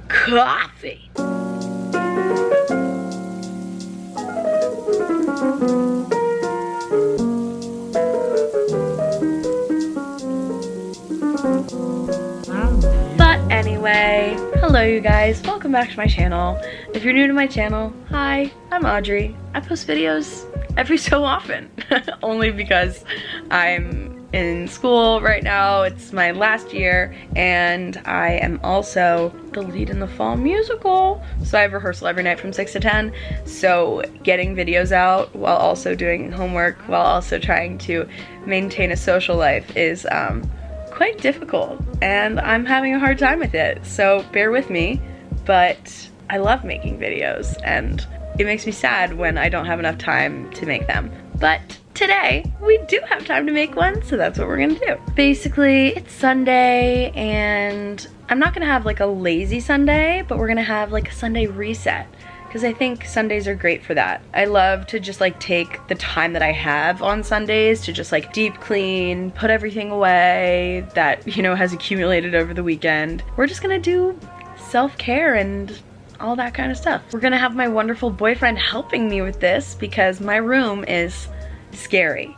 Coffee. But anyway, hello you guys, welcome back to my channel. If you're new to my channel, hi, I'm Audrey. I post videos every so often, only because I'm in school right now. It's my last year, and I am also the lead in the fall musical. So I have rehearsal every night from 6 to 10. So getting videos out while also doing homework, while also trying to maintain a social life is quite difficult, and I'm having a hard time with it. So bear with me, but I love making videos, and it makes me sad when I don't have enough time to make them. But today, we do have time to make one, so that's what we're gonna do. Basically, it's Sunday, and I'm not gonna have like a lazy Sunday, but we're gonna have like a Sunday reset, because I think Sundays are great for that. I love to just like take the time that I have on Sundays to just like deep clean, put everything away that, you know, has accumulated over the weekend. We're just gonna do self-care and all that kind of stuff. We're gonna have my wonderful boyfriend helping me with this because my room is scary.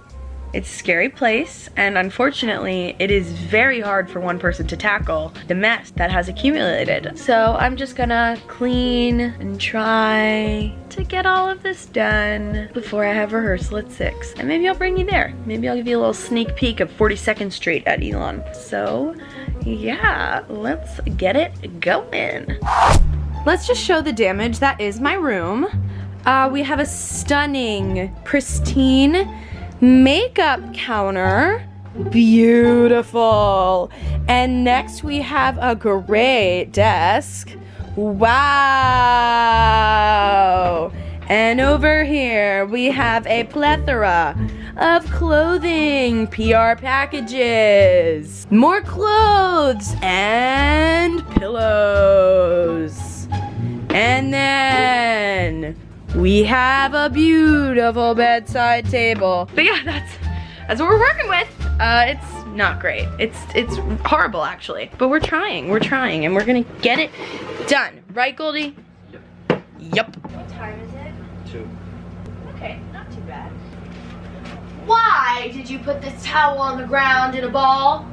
It's a scary place, and unfortunately it is very hard for one person to tackle the mess that has accumulated. So I'm just gonna clean and try to get all of this done before I have rehearsal at 6. And maybe I'll bring you there. Maybe I'll give you a little sneak peek of 42nd Street at Elon. So yeah, let's get it going. Let's just show the damage that is my room. We have a stunning, pristine makeup counter. Beautiful. And next we have a great desk. Wow. And over here we have a plethora of clothing, PR packages, more clothes, and pillows. And then we have a beautiful bedside table. But yeah, that's what we're working with. It's not great. It's horrible actually. But we're trying, and we're gonna get it done. Right, Goldie? Yep. What time is it? 2. Okay, not too bad. Why did you put this towel on the ground in a ball?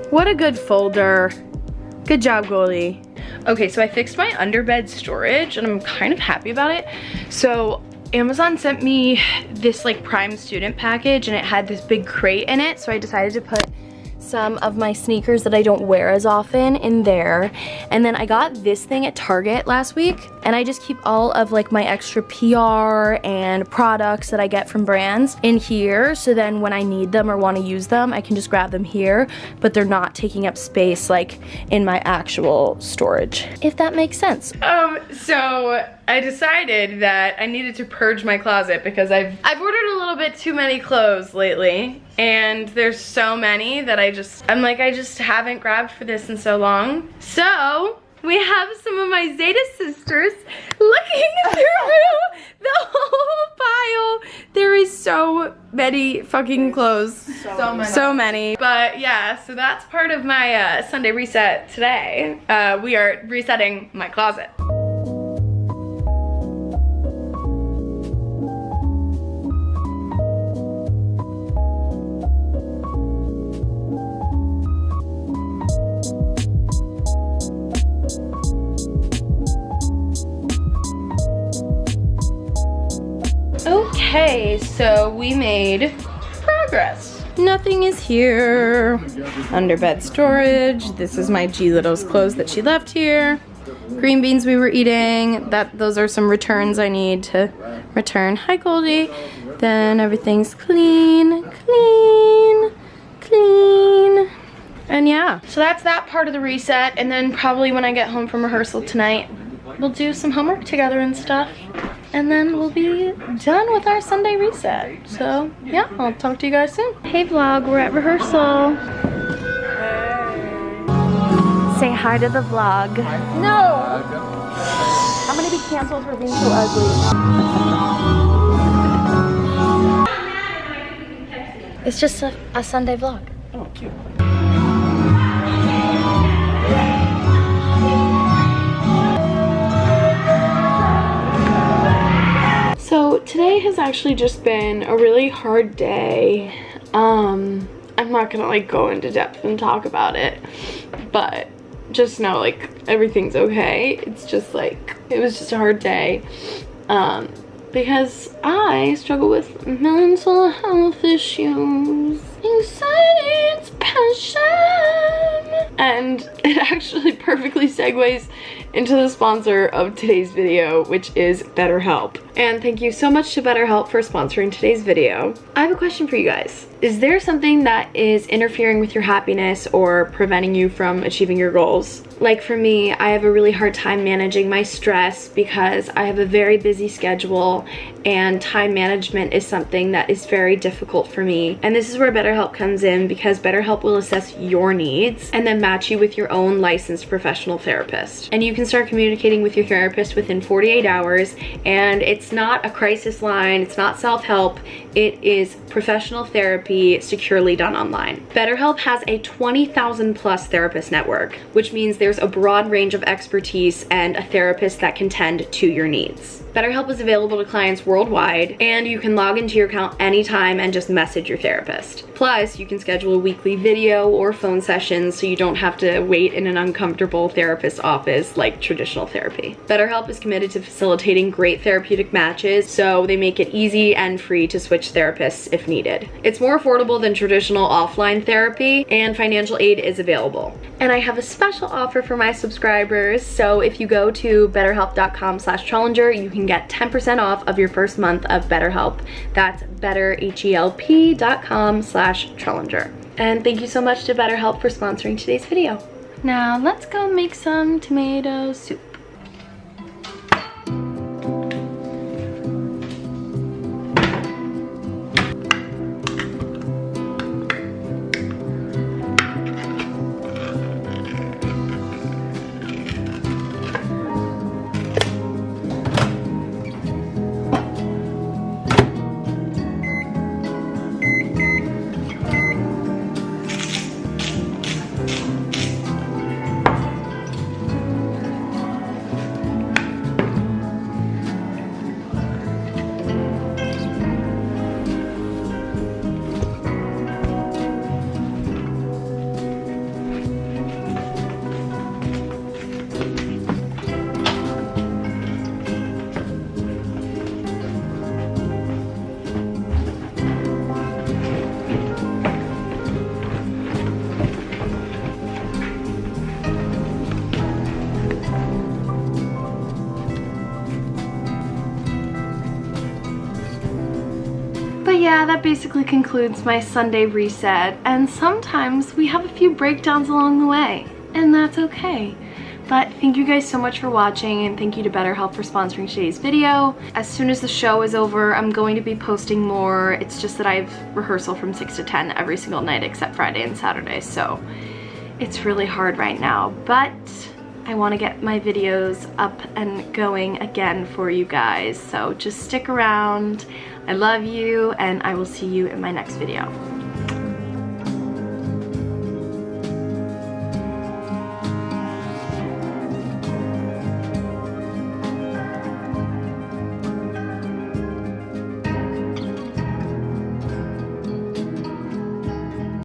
What a good folder. Good job, Goldie. Okay, so I fixed my underbed storage and I'm kind of happy about it. So Amazon sent me this like Prime student package and it had this big crate in it. So I decided to put some of my sneakers that I don't wear as often in there. And then I got this thing at Target last week, and I just keep all of like my extra PR and products that I get from brands in here, so then when I need them or want to use them, I can just grab them here, but they're not taking up space like in my actual storage, if that makes sense. So I decided that I needed to purge my closet because I've ordered a little bit too many clothes lately, and there's so many that I just haven't grabbed for this in so long. So we have some of my Zeta sisters looking through the whole pile. There is so many fucking clothes. So many. But yeah, so that's part of my Sunday reset today. We are resetting my closet. Okay, so we made progress. Nothing is here. Underbed storage. This is my G Little's clothes that she left here. Green beans we were eating. Those are some returns I need to return. Hi, Goldie. Then everything's clean. And yeah, so that's that part of the reset. And then probably when I get home from rehearsal tonight, we'll do some homework together and stuff. And then we'll be done with our Sunday reset. So yeah, I'll talk to you guys soon. Hey vlog, we're at rehearsal. Hey. Say hi to the vlog. No! I'm gonna be canceled for being so ugly. It's just a Sunday vlog. Oh, cute. So today has actually just been a really hard day. I'm not gonna like go into depth and talk about it, but just know like everything's okay. It's just like, it was just a hard day. Because I struggle with mental health issues, anxiety, depression, and it actually perfectly segues into the sponsor of today's video, which is BetterHelp. And thank you so much to BetterHelp for sponsoring today's video. I have a question for you guys. Is there something that is interfering with your happiness or preventing you from achieving your goals? Like for me, I have a really hard time managing my stress because I have a very busy schedule, and time management is something that is very difficult for me. And this is where BetterHelp comes in, because BetterHelp will assess your needs and then match you with your own licensed professional therapist. And you can start communicating with your therapist within 48 hours, and it's not a crisis line, it's not self-help, it is professional therapy securely done online. BetterHelp has a 20,000 plus therapist network, which means there's a broad range of expertise and a therapist that can tend to your needs. BetterHelp is available to clients worldwide, and you can log into your account anytime and just message your therapist. Plus, you can schedule a weekly video or phone sessions so you don't have to wait in an uncomfortable therapist's office like traditional therapy. BetterHelp is committed to facilitating great therapeutic matches, so they make it easy and free to switch therapists if needed. It's more affordable than traditional offline therapy, and financial aid is available. And I have a special offer for my subscribers, so if you go to betterhelp.com/Trullinger, you can get 10% off of your first month of BetterHelp. That's betterhelp.com/Trullinger. And thank you so much to BetterHelp for sponsoring today's video. Now let's go make some tomato soup. But yeah, that basically concludes my Sunday reset, and sometimes we have a few breakdowns along the way, and that's okay. But thank you guys so much for watching, and thank you to BetterHelp for sponsoring today's video. As soon as the show is over, I'm going to be posting more. It's just that I have rehearsal from 6 to 10 every single night except Friday and Saturday, so it's really hard right now. But I want to get my videos up and going again for you guys, so just stick around. I love you, and I will see you in my next video.